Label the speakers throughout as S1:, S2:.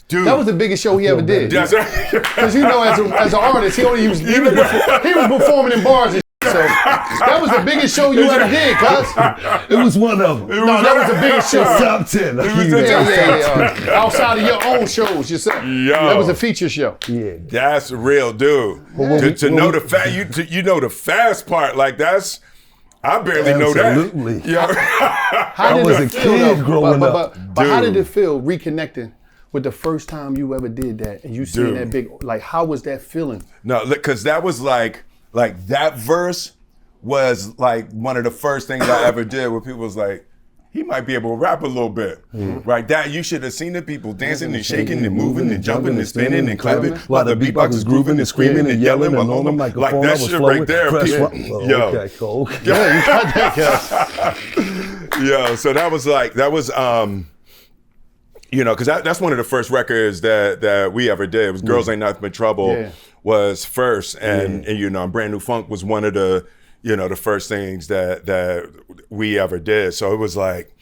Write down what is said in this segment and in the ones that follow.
S1: Dude.
S2: That was the biggest show he ever did.
S1: That's right.
S2: Because as an artist, he was performing in bars and shit. So that was the biggest show you ever did, cuz.
S3: It was one of them.
S2: That was the biggest show.
S3: Top 10.
S2: Yeah. Outside of your own shows, yourself.
S1: Yo.
S2: That was a feature show.
S3: Yeah.
S1: That's real, dude. To know the fast part, like that's. I barely know that.
S3: Absolutely.
S1: Yeah.
S2: How did
S3: was
S2: it
S3: a
S2: feel,
S3: kid
S2: though?
S3: growing
S2: but how did
S1: Dude.
S2: it feel reconnecting with the first time you ever did that and you seen
S1: Dude.
S2: that big, like how was that feeling?
S1: No, because that was like that verse was like one of the first things I ever did where people was like, he might be able to rap a little bit, right? That you should have seen the people dancing and shaking and moving and jumping and spinning and clapping while the beatbox is grooving and screaming and yelling and on them like that shit right there. Yo,
S3: Okay, cool.
S2: Yeah, you got that, cuz.
S1: yo. So that was because that's one of the first records that we ever did. It was Girls Ain't Nothing But Trouble was first, and Brand New Funk was one of the the first things that we ever did. So it was like,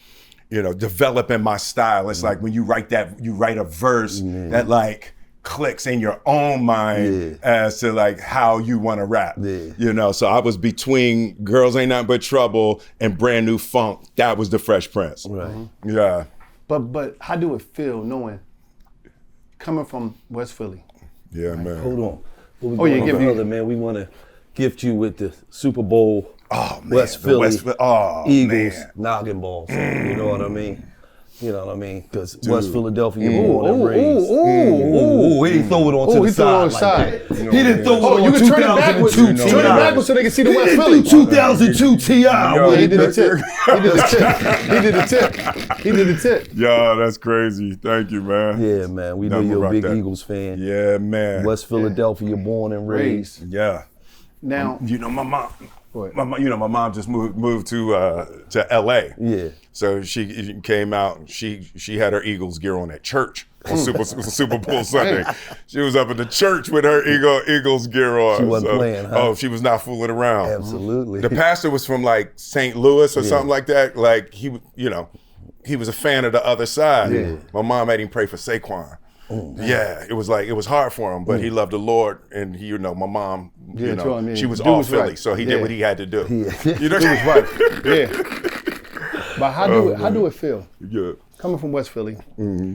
S1: developing my style. It's like when you write a verse that like clicks in your own mind as to like how you want to rap. So I was between Girls Ain't Nothing But Trouble and Brand New Funk. That was the Fresh Prince.
S3: Right.
S1: Yeah.
S2: But how do it feel knowing, coming from West Philly?
S1: Yeah, man.
S3: Hold on.
S2: Give me
S3: further, man. We want to gift you with the Super Bowl West
S1: the
S3: Philly Eagles
S1: man.
S3: noggin balls. You know what I mean? Because West Philadelphia born and raised. He didn't throw it onto the side. He didn't throw it on
S2: you can turn it backwards.
S3: 2002
S2: Turn it backwards so they can see the West Philly.
S3: 2002 T.I.
S2: He did the tip. He did the tip.
S1: Yo, that's crazy. Thank you, man.
S3: Yeah, man. We know
S1: Nothing
S3: you're a
S1: about
S3: big
S1: that.
S3: Eagles fan.
S1: Yeah, man.
S3: West Philadelphia born and raised.
S1: Yeah.
S2: Now,
S1: my mom just moved to L.A.
S3: Yeah.
S1: So she came out and she had her Eagles gear on at church on Super Bowl Sunday. She was up at the church with her Eagles gear on.
S3: She wasn't playing, huh?
S1: Oh, she was not fooling around.
S3: Absolutely.
S1: The pastor was from like St. Louis or something like that. Like he was a fan of the other side.
S3: Yeah.
S1: My mom made him pray for Saquon. Yeah, it was hard for him, but he loved the Lord, and my mom, she was all Philly,
S2: right.
S1: so he did what he had to do.
S3: Yeah.
S1: You know,
S2: he was right. Yeah. But how do it feel?
S1: Yeah.
S2: Coming from West Philly,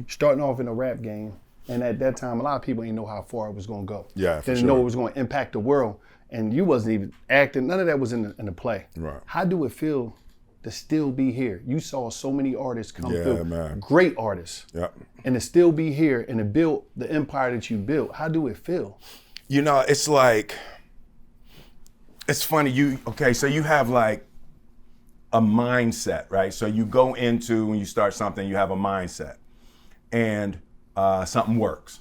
S2: starting off in a rap game, and at that time, a lot of people didn't know how far it was going to go.
S1: Yeah, for
S2: Didn't know it was going to impact the world, and you wasn't even acting. None of that was in the play.
S1: Right.
S2: How do it feel to still be here? You saw so many artists come through,
S1: man.
S2: great artists,
S1: Yep.
S2: and to still be here and to build the empire that you built. How do it feel?
S1: It's like, it's funny. So you have like a mindset, right? So you go into, when you start something, you have a mindset, and something works.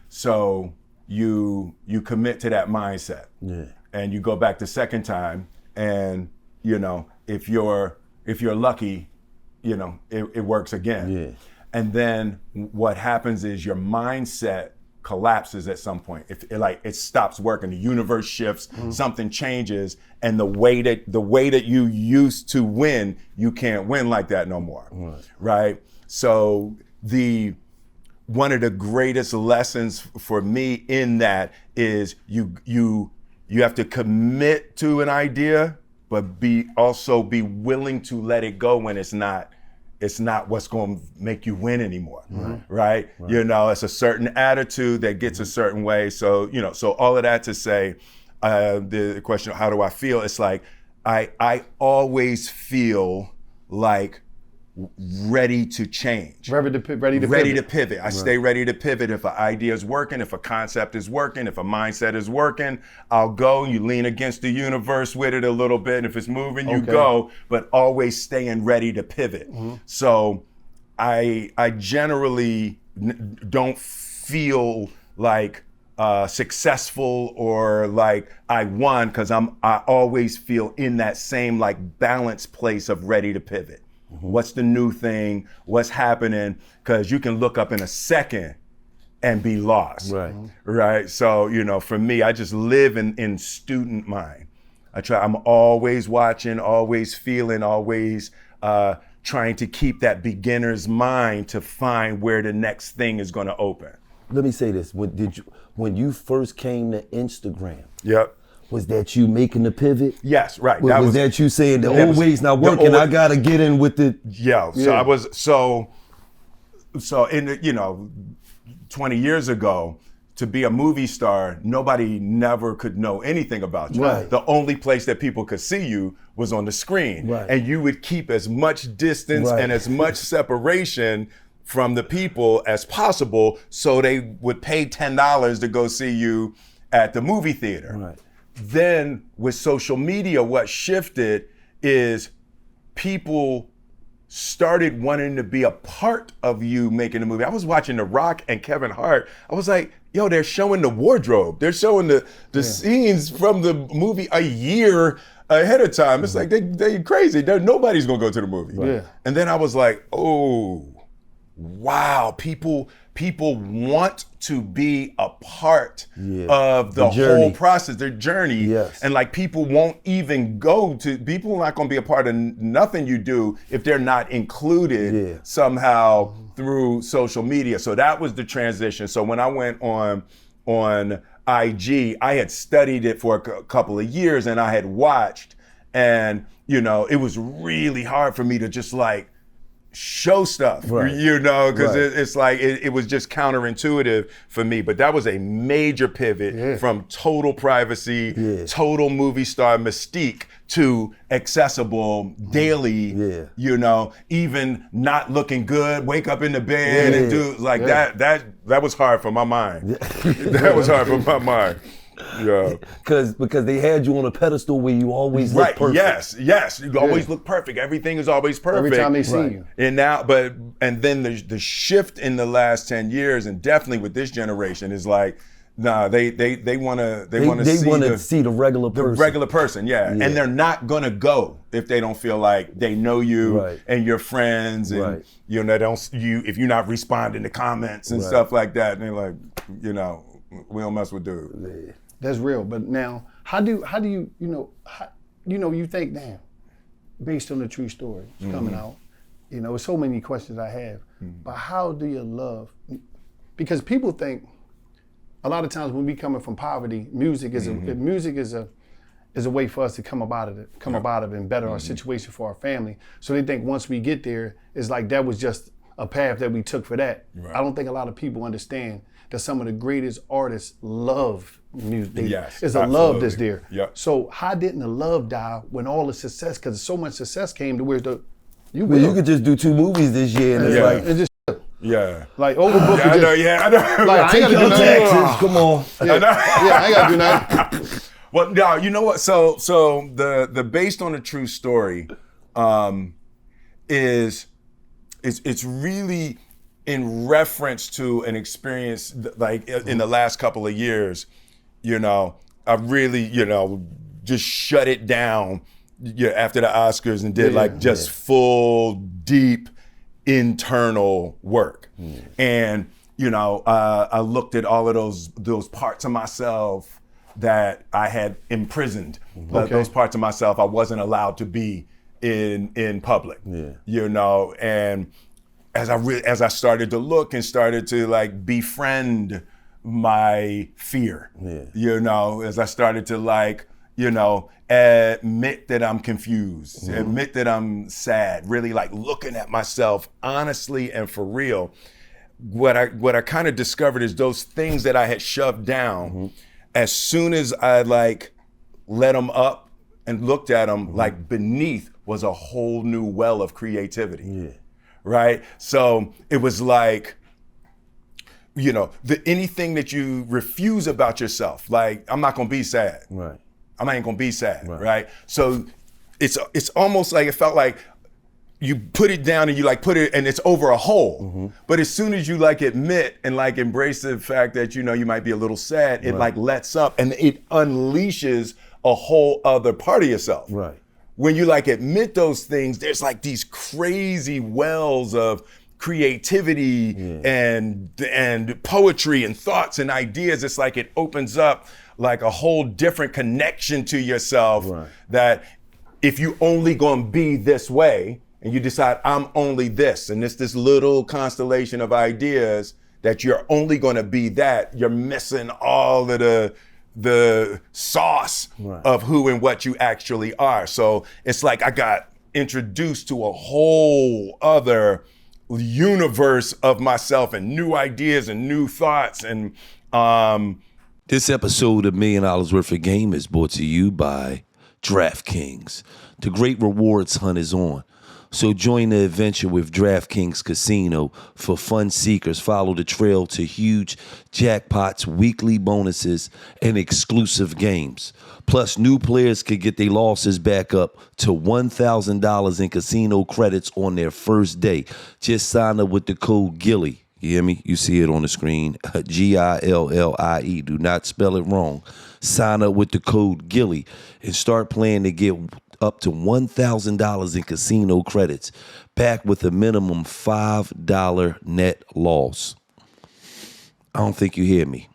S1: So you commit to that mindset, and you go back the second time, and if you're lucky, it works again.
S3: Yeah.
S1: And then what happens is your mindset collapses at some point. It stops working. The universe shifts, something changes, and the way that you used to win, you can't win like that no more. Right? So one of the greatest lessons for me in that is you have to commit to an idea, but also be willing to let it go when it's not what's going to make you win anymore, right? It's a certain attitude that gets a certain way. So, so all of that to say, the question of how do I feel? It's like, I always feel like ready to change.
S2: Ready to
S1: pivot. I stay ready to pivot. If an idea is working, if a concept is working, if a mindset is working, I'll go. You lean against the universe with it a little bit. And if it's moving, you go, but always staying ready to pivot. So I generally don't feel like successful or like I won, because I always feel in that same like balanced place of ready to pivot. What's the new thing? What's happening? Because you can look up in a second and be lost. Right. So, for me, I just live in student mind. I'm always watching, always feeling, always trying to keep that beginner's mind to find where the next thing is going to open.
S3: Let me say this: when you first came to Instagram?
S1: Yep.
S3: Was that you making the pivot?
S1: Yes, right.
S3: Was that you saying the old way's not working? I gotta get in with it.
S1: Yeah. So I was so in the, 20 years ago, to be a movie star, nobody never could know anything about you.
S3: Right.
S1: The only place that people could see you was on the screen.
S3: Right.
S1: And you would keep as much distance
S3: Right.
S1: and as much separation from the people as possible, so they would pay $10 to go see you at the movie theater.
S3: Right.
S1: Then with social media, what shifted is people started wanting to be a part of you making the movie. I was watching The Rock and Kevin Hart. I was like, yo, they're showing the wardrobe. They're showing the scenes from the movie a year ahead of time. It's like, they crazy. Nobody's gonna go to the movie.
S2: Yeah.
S1: And then I was like, oh, wow, people want to be a part of the whole process, their journey.
S3: Yes.
S1: And like people won't even people are not gonna be a part of nothing you do if they're not included somehow through social media. So that was the transition. So when I went on IG, I had studied it for a couple of years and I had watched, and it was really hard for me to just like show stuff, because it's like it was just counterintuitive for me. But that was a major pivot from total privacy, total movie star mystique to accessible daily, even not looking good, wake up in the bed and do like that. That was hard for my mind. That was hard for my mind. Yeah.
S3: Because they had you on a pedestal where you always look perfect.
S1: Yes. You always look perfect. Everything is always perfect.
S2: Every time they see you.
S1: And then the shift in the last 10 years, and definitely with this generation, is like, nah, they want to
S3: see the regular person.
S1: The regular person, and they're not gonna go if they don't feel like they know you and your friends, and if you're not responding to comments and stuff like that, and they're like, we don't mess with dude.
S2: That's real. But now, how do you you think, damn, based on the true story coming out, there's so many questions I have. But how do you love? Because people think a lot of times when we coming from poverty, music is a way for us to come out of it and better our situation for our family. So they think once we get there, it's like that was just a path that we took for that. Right. I don't think a lot of people understand that some of the greatest artists love music. It's a love that's there.
S1: Yep.
S2: So how didn't the love die when all the success, because so much success came to where
S3: you could just do 2 movies this year and it's like,
S2: like overbooked.
S1: I know.
S2: Like,
S3: take your taxes. Come on.
S2: I ain't gotta do nothing.
S1: Well, no, you know what? So the based on a true story, is it's really in reference to an experience like in the last couple of years. I really just shut it down after the Oscars and did full deep internal work. And I looked at all of those parts of myself that I had imprisoned. Those parts of myself I wasn't allowed to be in public. And as I started to look and started to like befriend my fear, as I started to admit that I'm confused, admit that I'm sad, really like looking at myself honestly and for real. What I kind of discovered is those things that I had shoved down, as soon as I like let them up and looked at them, like beneath was a whole new well of creativity. Right? So it was like, anything that you refuse about yourself, like, I'm not gonna be sad.
S3: Right.
S1: I ain't gonna be sad, right? So it's almost like it felt like you put it down and you like put it and it's over a hole. But as soon as you like admit and like embrace the fact that you might be a little sad, it like lets up and it unleashes a whole other part of yourself.
S3: Right.
S1: When you like admit those things, there's like these crazy wells of creativity and poetry and thoughts and ideas. It's like it opens up like a whole different connection to yourself that if you only gonna be this way and you decide I'm only this, and it's this little constellation of ideas that you're only going to be that, you're missing all of the sauce of who and what you actually are. So it's like I got introduced to a whole other universe of myself and new ideas and new thoughts. And
S4: this episode of $1 Million Worth of Game is brought to you by DraftKings. The great rewards hunt is on. So join the adventure with DraftKings Casino. For fun seekers, follow the trail to huge jackpots, weekly bonuses, and exclusive games. Plus, new players could get their losses back up to $1,000 in casino credits on their first day. Just sign up with the code GILLIE. You hear me? You see it on the screen. GILLIE. Do not spell it wrong. Sign up with the code GILLIE and start playing to get up to $1,000 in casino credits, back with a minimum $5 net loss. I don't think you hear me.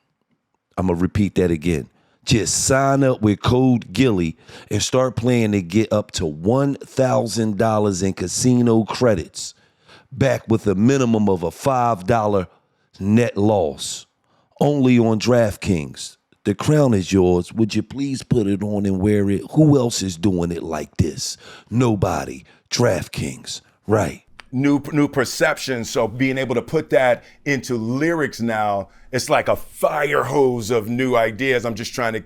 S4: I'm going to repeat that again. Just sign up with code GILLIE and start playing to get up to $1,000 in casino credits, back with a minimum of a $5 net loss. Only on DraftKings. The crown is yours. Would you please put it on and wear it? Who else is doing it like this? Nobody. DraftKings. Right.
S1: New perception. So being able to put that into lyrics now, it's like a fire hose of new ideas. I'm just trying to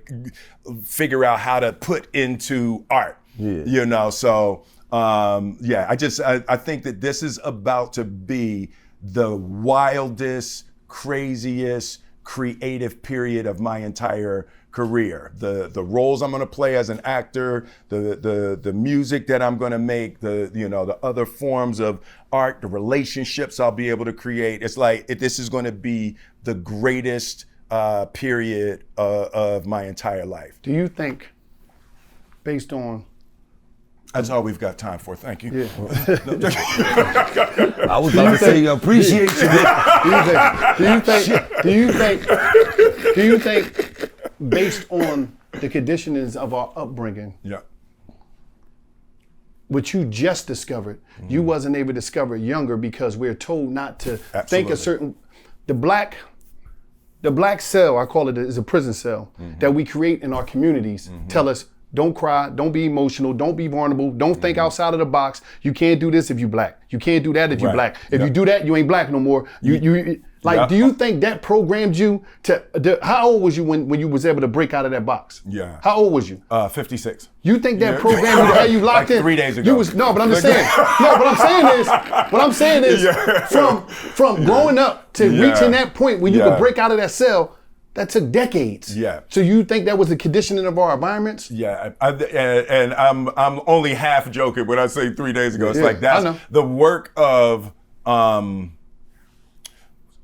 S1: figure out how to put into art. Yeah. You know, so I think that this is about to be the wildest, craziest, creative period of my entire career. The roles I'm going to play as an actor, the music that I'm going to make, the other forms of art, the relationships I'll be able to create. It's like this is going to be the greatest period of my entire life.
S2: Do you think, based on
S1: That's all we've got time for. Thank you.
S2: Yeah.
S3: I was about to say, appreciate you.
S2: Do you think, based on the conditionings of our upbringing, what you just discovered, you wasn't able to discover younger because we're told not to think a certain, the black cell, I call it, is a prison cell that we create in our communities, tell us, don't cry, don't be emotional, don't be vulnerable, don't think outside of the box. You can't do this if you black. You can't do that if you black. If you do that, you ain't black no more. Do you think that programmed you to, how old was you when you was able to break out of that box?
S1: Yeah.
S2: How old was you?
S1: 56.
S2: You think that programmed you to have you locked
S1: like
S2: in?
S1: 3 days ago.
S2: But I'm just saying. What I'm saying is from growing up to reaching that point when you could break out of that cell, that took decades.
S1: Yeah.
S2: So you think that was the conditioning of our environments?
S1: Yeah, and I'm only half joking when I say 3 days ago. It's like that's the work of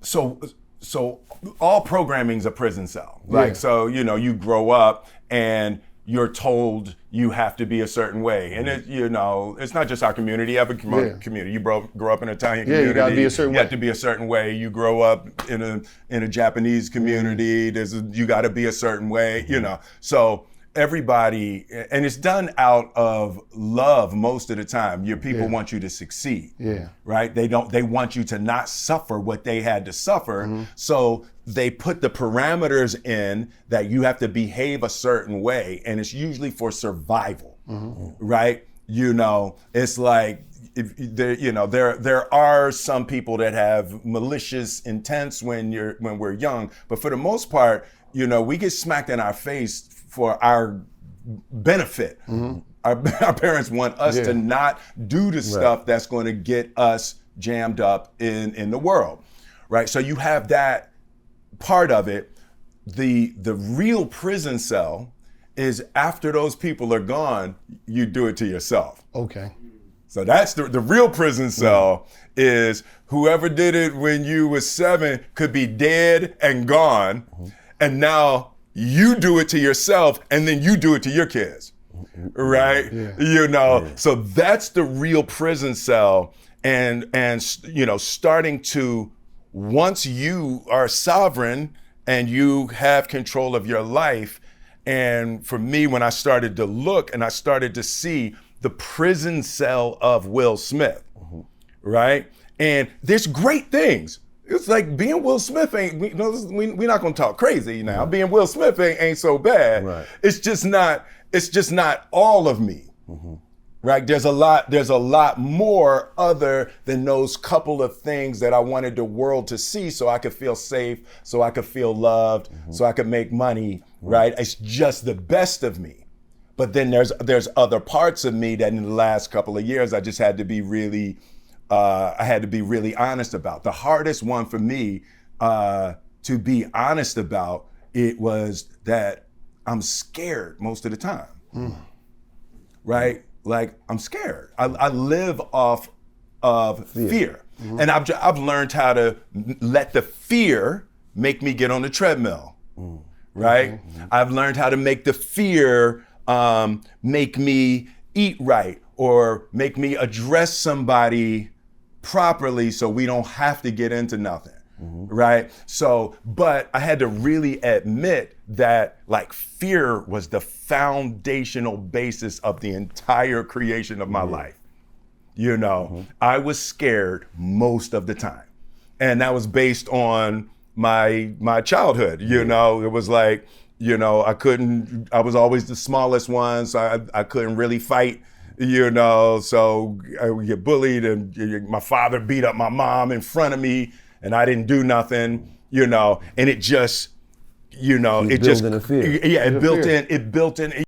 S1: so all programming's a prison cell. Like so, you grow up and you're told you have to be a certain way, and it's not just our community. Every community, you grow up in an Italian community,
S2: you gotta be a certain way.
S1: You have to be a certain way. You grow up in a Japanese community. You got to be a certain way. So everybody, and it's done out of love most of the time. Your people want you to succeed. Right? They want you to not suffer what they had to suffer. So they put the parameters in that you have to behave a certain way, and it's usually for survival. Right? It's like there are some people that have malicious intents when we're young, but for the most part, we get smacked in our face for our benefit. Our parents want us to not do the stuff that's going to get us jammed up in the world, right? So you have that part of it. The real prison cell is after those people are gone, you do it to yourself.
S2: Okay.
S1: So that's the real prison cell is whoever did it when you was 7 could be dead and gone, and now you do it to yourself, and then you do it to your kids, right? So that's the real prison cell, and starting to, once you are sovereign and you have control of your life, and for me, when I started to look and I started to see the prison cell of Will Smith, right? And there's great things. It's like being Will Smith we're not gonna talk crazy now. Being Will Smith ain't so bad.
S3: Right.
S1: It's just not all of me. Right? There's a lot more other than those couple of things that I wanted the world to see so I could feel safe, so I could feel loved, so I could make money, right? It's just the best of me. But then there's other parts of me that in the last couple of years I just had to be really honest about. The hardest one for me to be honest about, it was that I'm scared most of the time, right? Like, I'm scared. I live off of fear. And I've learned how to let the fear make me get on the treadmill, right? I've learned how to make the fear make me eat right, or make me address somebody properly so we don't have to get into nothing. Right? So, but I had to really admit that like fear was the foundational basis of the entire creation of my life. You know, I was scared most of the time. And that was based on my childhood. You know, it was like, you know, I was always the smallest one, so I couldn't really fight. You know, so I would get bullied, and my father beat up my mom in front of me, and I didn't do nothing, you know, and it just, you know, it just, it built in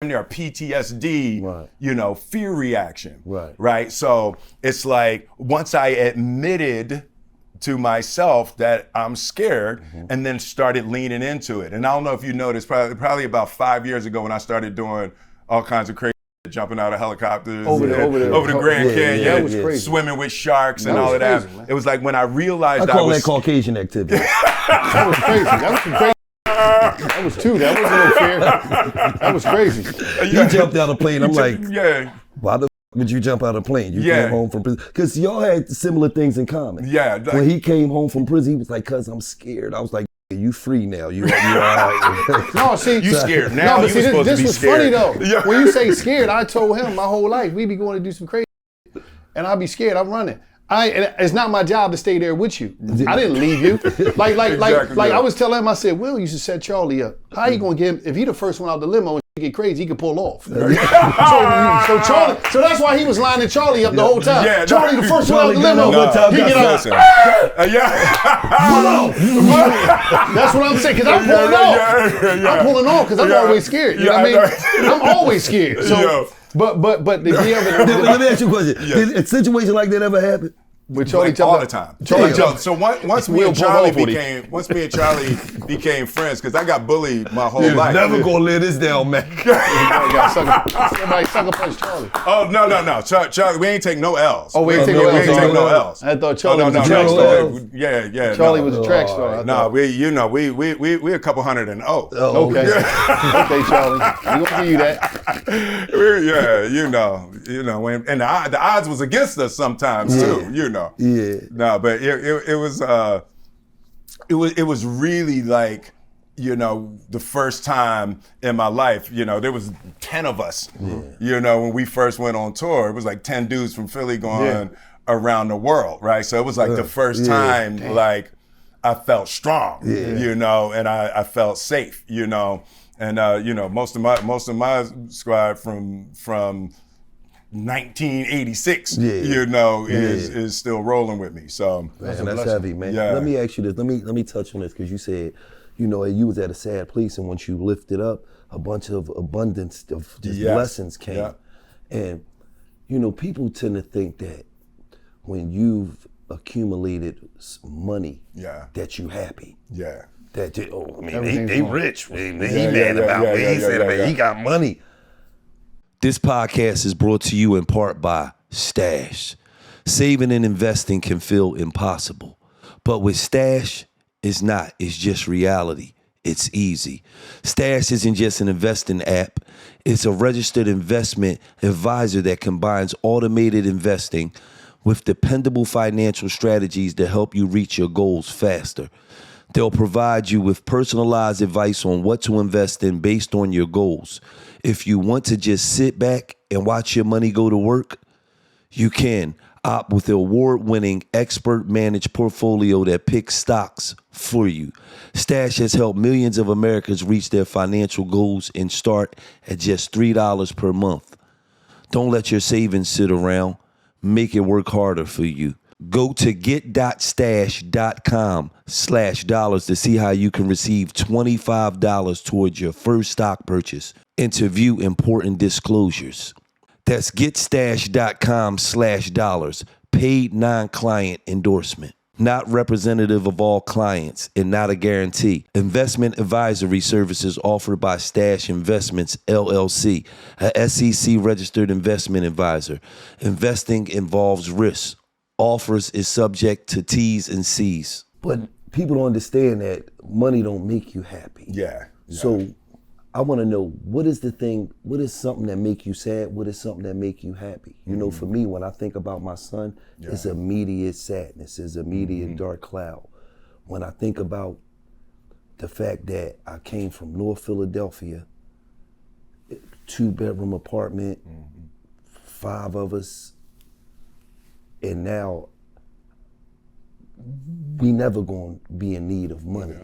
S1: their PTSD,
S3: right.
S1: You know, fear reaction,
S3: right?
S1: So it's like, once I admitted to myself that I'm scared, and then started leaning into it. And I don't know if you noticed, probably about 5 years ago when I started doing all kinds of crazy, jumping out of helicopters over the Grand Canyon,
S2: that was crazy.
S1: Swimming with sharks and all of that.
S2: Crazy,
S1: it was like when I realized
S3: I call that Caucasian activity.
S2: That was crazy. That was some crazy. That was two. That wasn't no fair. That was crazy.
S3: You jumped out of a plane. I'm like,
S1: yeah.
S3: Why the would you jump out of a plane? You came home from prison. Because y'all had similar things in common.
S1: Yeah.
S3: When he came home from prison, he was like, cuz I'm scared. I was like, you free now. You all right.
S2: No, see,
S1: you scared now.
S2: No, but
S1: you
S2: see,
S1: supposed
S2: this
S1: to be
S2: was
S1: scared.
S2: funny though.
S1: Yeah.
S2: When you say scared, I told him my whole life we be going to do some crazy, and I'll be scared. I'm running. It's not my job to stay there with you. I didn't leave you. Like I was telling him, I said, Will, you should set Charlie up. How you gonna get him if he the first one out the limo and get crazy? He could pull off. so Charlie, so that's why he was lining Charlie up the whole time.
S1: Yeah,
S2: Charlie, the first one out the limo. He get out. That's what I'm saying, because I'm pulling off. I'm pulling off because I'm always scared. You know what I mean? I'm always scared. So, but
S3: let me ask you a question. Did a situation like that ever happen?
S2: With Charlie
S1: like all the time. So once me and Charlie became friends, because I got bullied my whole life.
S3: Never gonna let this down, man.
S2: Somebody sucker punch Charlie.
S1: Oh no, Charlie, we ain't take no L's.
S2: Oh, we ain't take no
S1: L's.
S2: I thought Charlie was a track star.
S1: Yeah.
S2: Charlie was a track star.
S1: No, we a couple hundred and
S2: Okay. Okay, Charlie. We gonna give you that.
S1: And the odds was against us sometimes too, you know.
S3: Yeah.
S1: No, but it was really like, you know, the first time in my life, you know, there was 10 of us, you know, when we first went on tour. It was like 10 dudes from Philly going around the world, right? So it was like the first time, like, I felt strong, you know, and I felt safe, you know. And, you know, most of my squad from 1986, you know, is still rolling with me. So
S3: man, that's heavy, man.
S1: Yeah.
S3: Let me ask you this. Let me touch on this, because you said, you know, you was at a sad place, and once you lifted up, a bunch of abundance of just blessings came. Yeah. And you know, people tend to think that when you've accumulated money, that you happy.
S1: Yeah.
S3: That they rich. He mad about me. He said he got money.
S4: This podcast is brought to you in part by Stash. Saving and investing can feel impossible, but with Stash, it's not. It's just reality. It's easy. Stash isn't just an investing app. It's a registered investment advisor that combines automated investing with dependable financial strategies to help you reach your goals faster. They'll provide you with personalized advice on what to invest in based on your goals. If you want to just sit back and watch your money go to work, you can opt with the award-winning expert-managed portfolio that picks stocks for you. Stash has helped millions of Americans reach their financial goals and start at just $3 per month. Don't let your savings sit around. Make it work harder for you. Go to get.stash.com/dollars to see how you can receive $25 towards your first stock purchase and to view important disclosures. That's getstash.com/dollars. Paid non-client endorsement. Not representative of all clients and not a guarantee. Investment advisory services offered by Stash Investments, LLC, a SEC registered investment advisor. Investing involves risk. Offers is subject to T's and C's.
S3: But people don't understand that money don't make you happy.
S1: Yeah.
S3: So I want to know, what is something that make you sad? What is something that make you happy? You know, for me, when I think about my son, it's immediate sadness, it's immediate dark cloud. When I think about the fact that I came from North Philadelphia, 2-bedroom apartment, 5 of us, and now we never gonna be in need of money.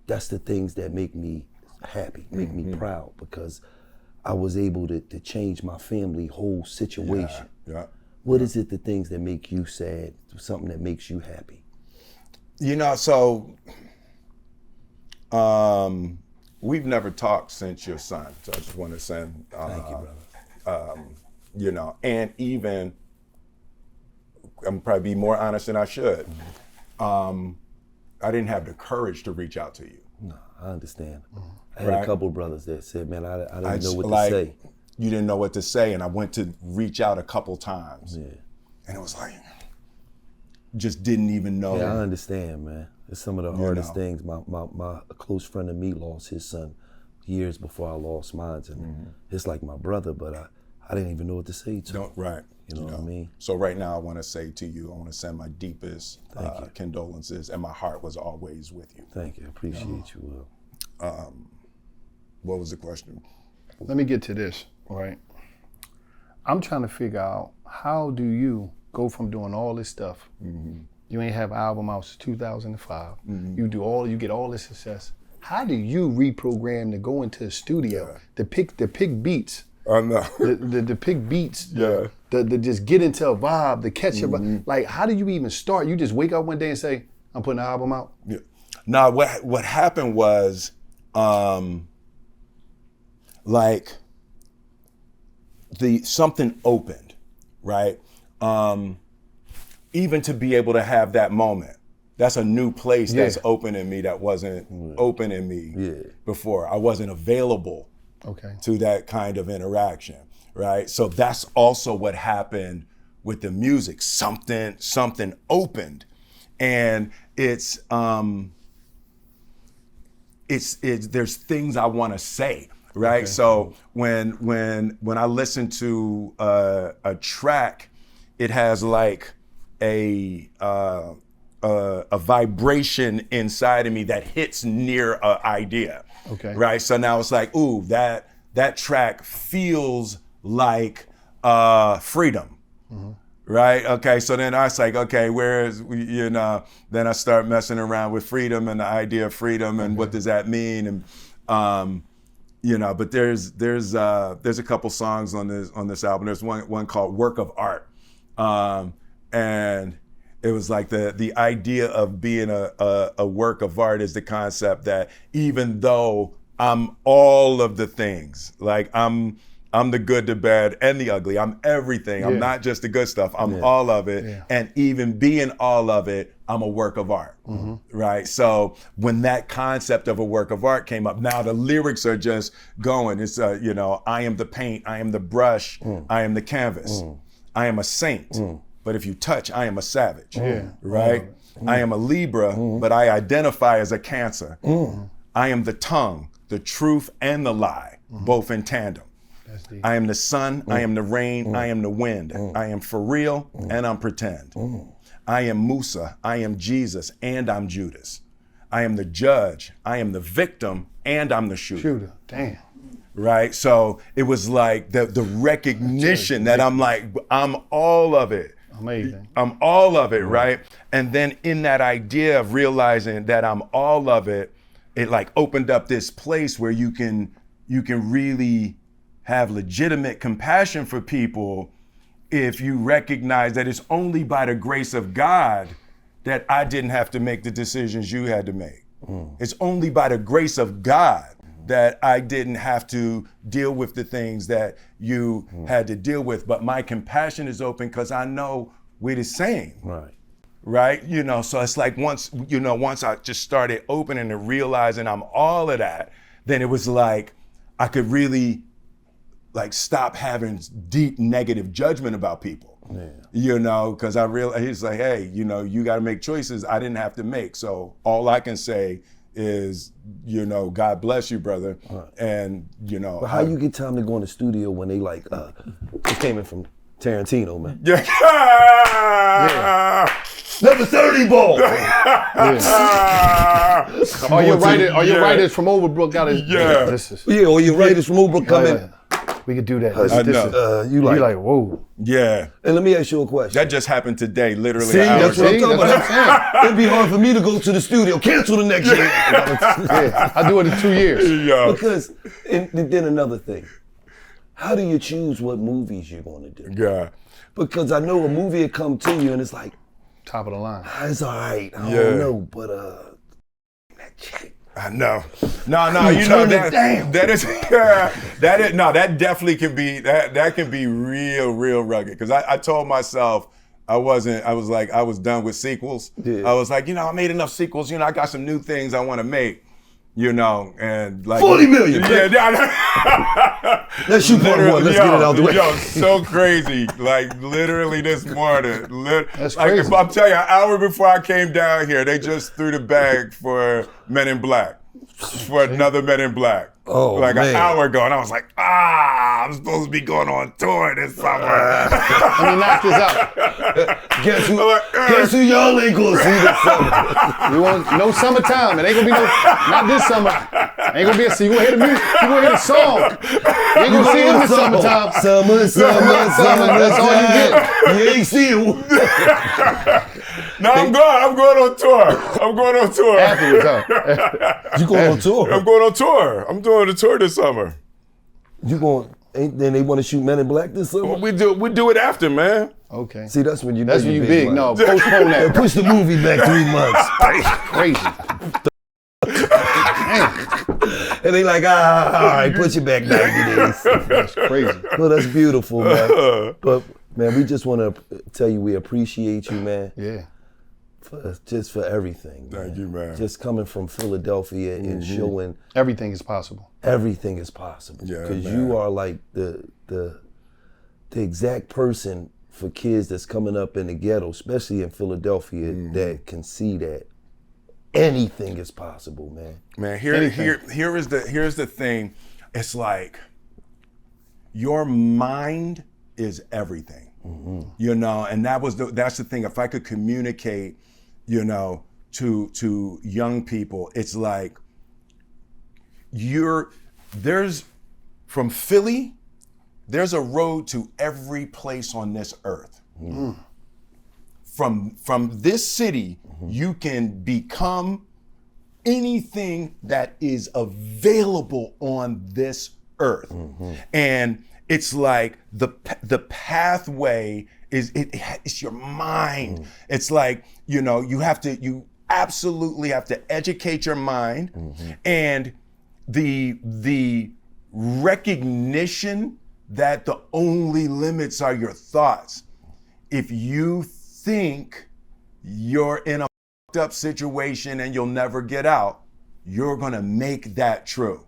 S3: That's the things that make me happy, make me proud, because I was able to change my family whole situation. What is it, the things that make you sad, something that makes you happy?
S1: You know, so we've never talked since your son, so I just want to send
S3: Thank you, brother.
S1: You know, and even I'm probably be more honest than I should. I didn't have the courage to reach out to you.
S3: No, I understand. I had a couple of brothers that said, man, I didn't know what
S1: like,
S3: to say.
S1: You didn't know what to say, and I went to reach out a couple times.
S3: Yeah.
S1: And it was like, just didn't even know.
S3: Yeah, I understand, man. It's some of the hardest things. My close friend of me lost his son years before I lost mine, and it's like my brother, but I didn't even know what to say to him.
S1: Right.
S3: You know what I mean?
S1: So right now I want to say to you, I want to send my deepest condolences, and my heart was always with you.
S3: Thank you. I appreciate you, Will.
S1: What was the question?
S2: Let me get to this, all right? I'm trying to figure out, how do you go from doing all this stuff? You ain't have an album out since 2005. You get all this success. How do you reprogram to go into the studio to pick beats?
S1: I know.
S2: the pick beats, to just get into a vibe, to catch your like, how do you even start? You just wake up one day and say, I'm putting an album out?
S1: Yeah. No, what happened was, like, something opened, right? Even to be able to have that moment, that's a new place that's open in me that wasn't open in me before. I wasn't available to that kind of interaction, right? So that's also what happened with the music. Something opened, and it's there's things I want to say, right? So when I listen to a track, it has like a vibration inside of me that hits near an idea. Right. So now it's like, ooh, that track feels like freedom. Right. Okay. So then I was like, okay, then I start messing around with freedom and the idea of freedom and what does that mean? And but there's a couple songs on this album. There's one called Work of Art. And it was like the idea of being a work of art is the concept that even though I'm all of the things, like I'm the good, the bad, and the ugly. I'm everything. I'm not just the good stuff. I'm all of it. Yeah. And even being all of it, I'm a work of art, right? So when that concept of a work of art came up, now the lyrics are just going. It's, I am the paint, I am the brush, I am the canvas, I am a saint. But if you touch, I am a savage, right? I am a Libra, but I identify as a Cancer. I am the tongue, the truth, and the lie, both in tandem. I am the sun, I am the rain, I am the wind. I am for real, and I'm pretend. I am Musa, I am Jesus, and I'm Judas. I am the judge, I am the victim, and I'm the shooter.
S2: Damn.
S1: Right? So it was like the recognition that I'm all of it.
S2: Amazing.
S1: I'm all of it, right? And then in that idea of realizing that I'm all of it, it like opened up this place where you can really have legitimate compassion for people if you recognize that it's only by the grace of God that I didn't have to make the decisions you had to make. It's only by the grace of God that I didn't have to deal with the things that you had to deal with. But my compassion is open because I know we're the same. Right? You know, so it's like once I just started opening and realizing I'm all of that, then it was like I could really like stop having deep negative judgment about people. You know, because I realized he's like, hey, you know, you got to make choices I didn't have to make. So all I can say is, you know, God bless you, brother. And, you know.
S3: But how you get time to go in the studio when they like, it came in from Tarantino, man.
S1: Yeah.
S3: Number 30 ball.
S2: All your writers from Overbrook got it.
S3: Yeah, all your writers from Overbrook come in.
S2: We could do that.
S3: You like,
S2: whoa.
S1: Yeah.
S3: And let me ask you a question.
S1: That just happened today, literally.
S3: See, that's what I'm talking
S2: about.
S3: It'd be hard for me to go to the studio, cancel the next year.
S2: Yeah, I do it in 2 years.
S1: Yeah.
S3: Because, and then another thing, how do you choose what movies you're going to do?
S1: Yeah.
S3: Because I know a movie will come to you and it's like,
S2: top of the line.
S3: It's all right, I don't know, but that chick.
S1: I know. No, you know that definitely can be that can be real rugged. Because I told myself I was done with sequels.
S3: Yeah.
S1: I was like, you know, I made enough sequels, you know, I got some new things I want to make, you know, and like
S3: 40 million.
S1: Yeah.
S3: Let's shoot part one. Let's get it out the way.
S1: Yo, so crazy. Like literally this morning.
S2: That's
S1: like
S2: crazy.
S1: I'm telling you, an hour before I came down here, they just threw the bag for Men in Black. For another Men in Black.
S3: Oh,
S1: like
S3: man.
S1: an hour ago. And I was like, I'm supposed to be going on tour this summer.
S2: Let me knock this out.
S3: Guess who y'all ain't gonna see this summer?
S2: We want no summertime. It ain't gonna be not this summer. Ain't gonna be you gonna hear the music. You gonna hear the song. You ain't gonna see it in the summertime.
S3: Summer.
S2: That's all you get.
S3: You ain't seeing.
S1: No, I'm going on tour. I'm going on tour.
S2: Afterwards, huh?
S3: You going on tour?
S1: I'm going on tour. I'm doing a tour this summer.
S3: You going? Then they want to shoot Men in Black this summer?
S1: We do it after, man.
S2: Okay.
S3: See, that's when you know
S2: That's when you big.
S3: man.
S2: No, postpone that.
S3: Push the movie back 3 months.
S2: Crazy.
S3: And they like, all right, push it back 90 days.
S2: That's crazy.
S3: Well, that's beautiful, man. But, man, we just want to tell you we appreciate you, man.
S2: Yeah.
S3: Just for everything.
S1: Thank you, man.
S3: Just coming from Philadelphia and showing
S2: Everything is possible.
S3: everything is possible.
S1: Yeah,
S3: Because
S1: man.
S3: you are like the exact person for kids that's coming up in the ghetto, especially in Philadelphia, that can see that anything is possible, man.
S1: Man, here's the thing. It's like your mind is everything. You know, and that's the thing. If I could communicate, you know, to young people, it's like from Philly, there's a road to every place on this earth. From this city, you can become anything that is available on this earth. And it's like the pathway it's your mind. It's like, you know, you absolutely have to educate your mind, and the recognition that the only limits are your thoughts. If you think you're in a fucked up situation and you'll never get out, you're gonna make that true.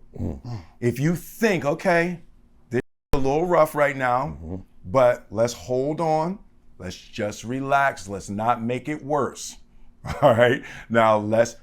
S1: If you think, okay, this is a little rough right now, but let's hold on, let's just relax, let's not make it worse. All right, now let's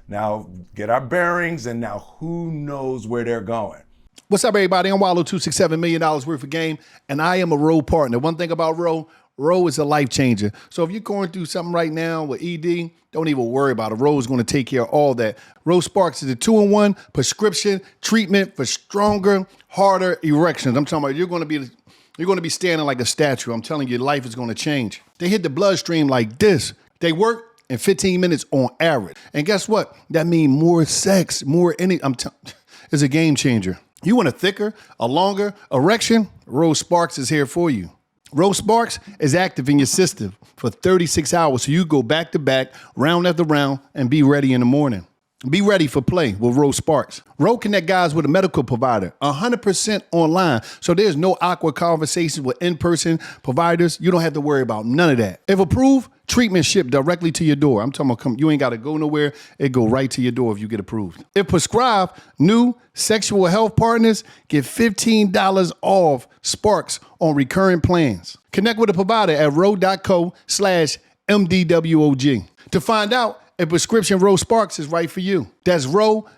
S1: get our bearings, and now who knows where they're going.
S2: What's up, everybody? I'm Wallow, $267 million worth of game, and I am a Roe partner. One thing about Roe Row is a life changer. So if you're going through something right now with ED, don't even worry about it. Row is going to take care of all that. Row Sparks is a 2-in-1 prescription treatment for stronger, harder erections. I'm talking about you're going to be standing like a statue. I'm telling you, your life is going to change. They hit the bloodstream like this. They work in 15 minutes on average. And guess what? That means more sex, more it's a game changer. You want a thicker, a longer erection? Row Sparks is here for you. Row Sparks is active in your system for 36 hours, so you go back to back, round after round, and be ready in the morning. Be ready for play with Row Sparks. Row connect guys with a medical provider, 100% online, so there's no awkward conversations with in-person providers. You don't have to worry about none of that. If approved, treatment shipped directly to your door. I'm talking about you ain't got to go nowhere. It go right to your door if you get approved. If prescribed, new sexual health partners get $15 off Sparks on recurring plans. Connect with a provider at row.co/MDWOG to find out if prescription Row Sparks is right for you. That's row.co/MDWOG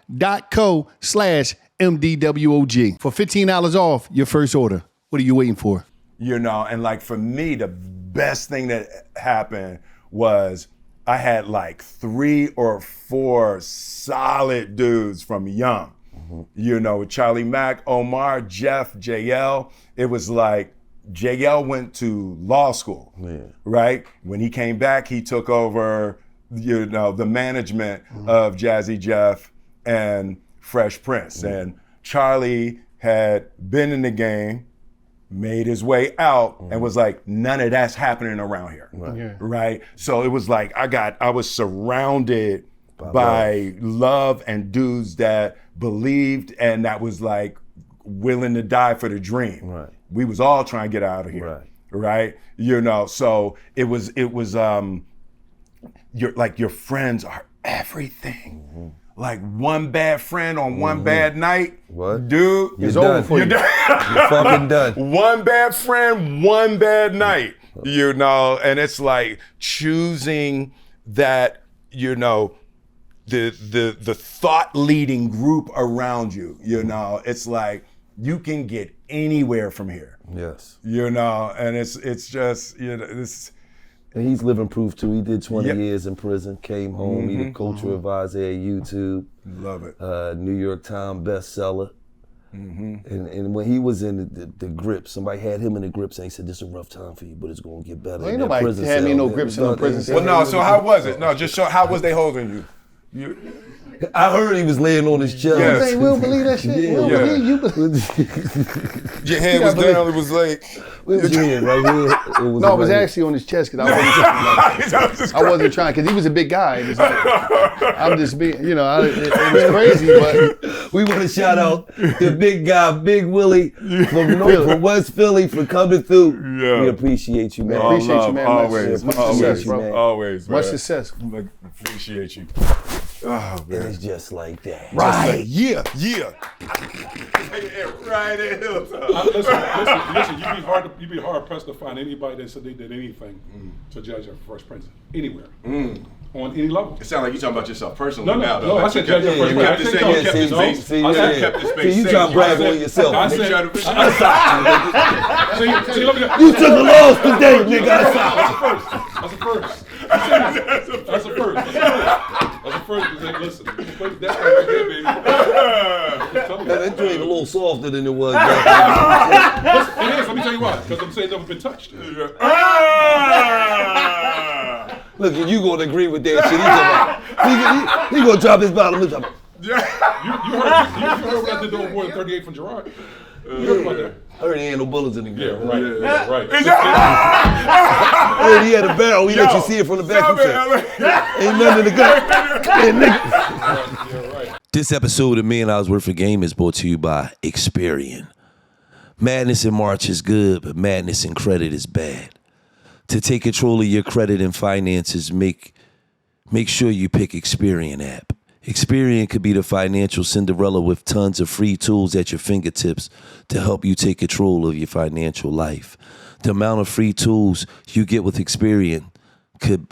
S2: for $15 off your first order. What are you waiting for?
S1: You know, and like for me, the best thing that happened was I had like 3 or 4 solid dudes from young. You know, Charlie Mack, Omar, Jeff, JL. It was like JL went to law school, right? When he came back, he took over, you know, the management of Jazzy Jeff and Fresh Prince. And Charlie had been in the game, made his way out, and was like, none of that's happening around here, right? So it was like I was surrounded by love and dudes that believed and that was like willing to die for the dream.
S3: Right.
S1: We was all trying to get out of here, right? You know, so it was your friends are everything. Like one bad friend on one bad night, dude,
S3: it's over for you. You're fucking done.
S1: One bad friend, one bad night, you know, and it's like choosing that, you know, the thought leading group around you, you know, it's like you can get anywhere from here.
S3: Yes.
S1: You know, and it's just, you know,
S3: and he's living proof too. He did 20 years in prison, came home, he the culture advisor at YouTube.
S1: Love it.
S3: New York Times bestseller. And when he was in the grip, somebody had him in the grips and he said, this is a rough time for you, but it's going to get better.
S2: Well, ain't nobody had me no grips in the prison cell.
S1: Well, no, so how was it? No, just show, how was they holding you?
S3: I heard he was laying on his chest.
S2: You think we don't believe that shit? We don't believe you.
S1: Your head was down, it was like...
S3: Where was your head? Right here?
S2: No, it was actually on his chest because I wasn't trying, because he was a big guy. It was like, I'm just being, you know, it was crazy, but...
S3: We want to shout out the big guy, Big Willie from West Philly for coming through.
S1: Yeah.
S3: We appreciate you, man.
S2: Appreciate you, man.
S1: Always,
S2: Much
S1: always,
S2: success, bro.
S1: Always, man.
S2: Much success.
S1: Appreciate you. Oh, man.
S3: And it's just like that.
S1: Right. Yeah. Right in Hilltop.
S5: Listen, you'd be hard pressed to find anybody that said they did anything to judge a Fresh Prince anywhere. On any level.
S1: It sounds like you're talking about yourself personally
S5: now, though.
S1: No,
S5: I said judge a Fresh Prince.
S1: You kept the space.
S3: See,
S1: You kept the space.
S3: See, you trying to brag on yourself.
S5: I said,
S3: You took a loss today, nigga.
S5: That's a first. That's a first. Listen, that's right there, baby.
S3: That drink a little softer than it was.
S5: It is. Let me tell you why. Because I'm saying it's never been touched.
S3: Look, you gonna agree with that shit? He gonna drop his bottom.
S5: You heard what I did over more than 38 from Gerard. You heard about that?
S3: I heard he had no bullets in the gun.
S5: Yeah, right.
S3: I heard he had a barrel. He let you see it from the back. Ain't nothing in the gun.
S5: Right.
S4: This episode of $1 Million Worth of Game is brought to you by Experian. Madness in March is good, but madness in credit is bad. To take control of your credit and finances, make sure you pick Experian app. Experian could be the financial Cinderella with tons of free tools at your fingertips to help you take control of your financial life. The amount of free tools you get with Experian could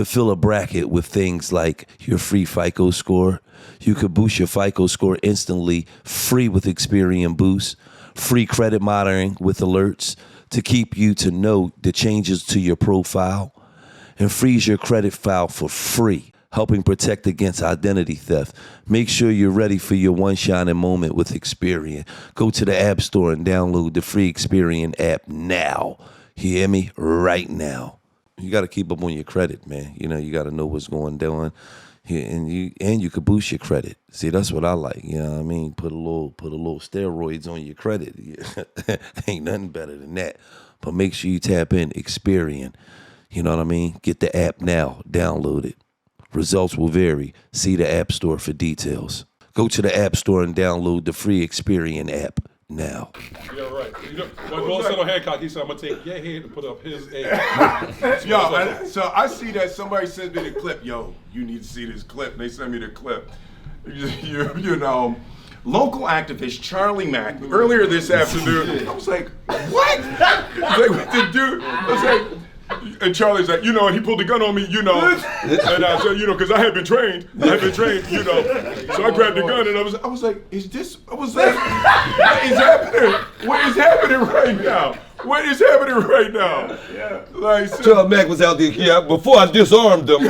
S4: fill a bracket with things like your free FICO score. You could boost your FICO score instantly, free with Experian Boost, free credit monitoring with alerts to keep you to know the changes to your profile and freeze your credit file for free, helping protect against identity theft. Make sure you're ready for your one shining moment with Experian. Go to the App Store and download the free Experian app now. You hear me? Right now. You got to keep up on your credit, man. You know, you got to know what's going on. And you could boost your credit. See, that's what I like. You know what I mean? Put a little steroids on your credit. Ain't nothing better than that. But make sure you tap in Experian. You know what I mean? Get the app now. Download it. Results will vary. See the App Store for details. Go to the App Store and download the free Experian app now.
S5: Yeah, right. You know, when Will said on Hancock, he said, I'm going to take your head and put up his head.
S1: So I see that somebody sends me the clip. Yo, you need to see this clip. And they send me the clip. You know, local activist Charlie Mack, earlier this afternoon, I was like, what? Like, the dude, I was like, and Charlie's like, you know, and he pulled the gun on me, you know. And I said, you know, because I had been trained, you know. So I grabbed the gun and I was like, is this, I was like, what is happening? What is happening right now? What is happening right now? Yeah. Like, so,
S3: Charlie Mack was out there, yeah, before I disarmed him.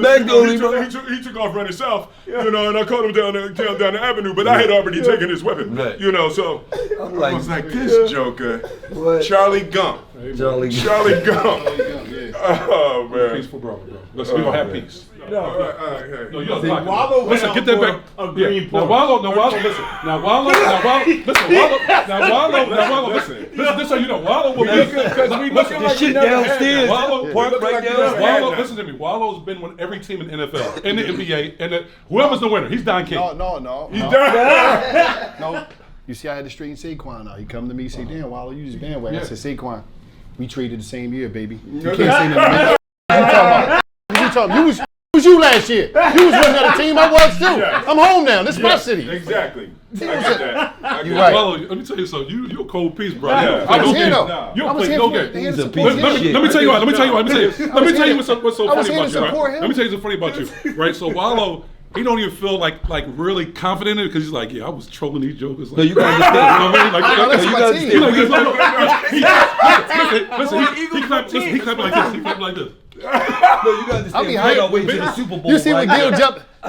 S3: Mac
S1: he took off running south, you know, and I caught him down the avenue, but I had already taken his weapon, you know, so I was like, this joker, what? Charlie Gump. Charlie Gump. Oh, man.
S5: Peaceful brother, bro. Listen, we don't have peace. No, you don't like
S6: Wallow went
S5: listen, get that back.
S6: A green
S5: Now Wallow, listen. Now Wallow, listen. This how you know Wallow will be
S6: because we looking like
S3: shit downstairs.
S5: Wallow,
S3: Park right down.
S5: Wallow, listen to me. Wallow's been with every team in the NFL, in the NBA, and whoever's the winner, he's Don King.
S2: No.
S5: He's Don.
S2: No. You see, I had to straighten Saquon out. He come to me and say, damn, Wallow, you just bandwagon. I said, Saquon, we traded the same year, baby. You can't say nothing to me. You talking about? You was you last year. You was with another team. I was too. I'm home now. This is my city.
S1: Exactly. I get that.
S2: You're right.
S5: Wallow, let me tell you something. You're a cold piece, bro.
S2: I was here though.
S5: You
S2: I was
S5: play
S2: here
S5: no
S2: for
S5: game.
S3: He's a piece of shit.
S5: Let me tell you what. Let me tell you what's so funny about you,
S2: support
S5: right?
S2: him.
S5: Let me tell you what's funny about you, right? So Wallow, he don't even feel like really confident in it because he's like, yeah, I was trolling these jokers. Like,
S3: No, you gotta understand.
S5: you know what I mean?
S2: He
S5: Like, he clapped like this. He clapped like this.
S3: No, you gotta understand.
S2: be
S3: We're
S2: hyped.
S3: not waiting to the Super Bowl.
S2: You see when
S3: right
S2: Gil
S3: now.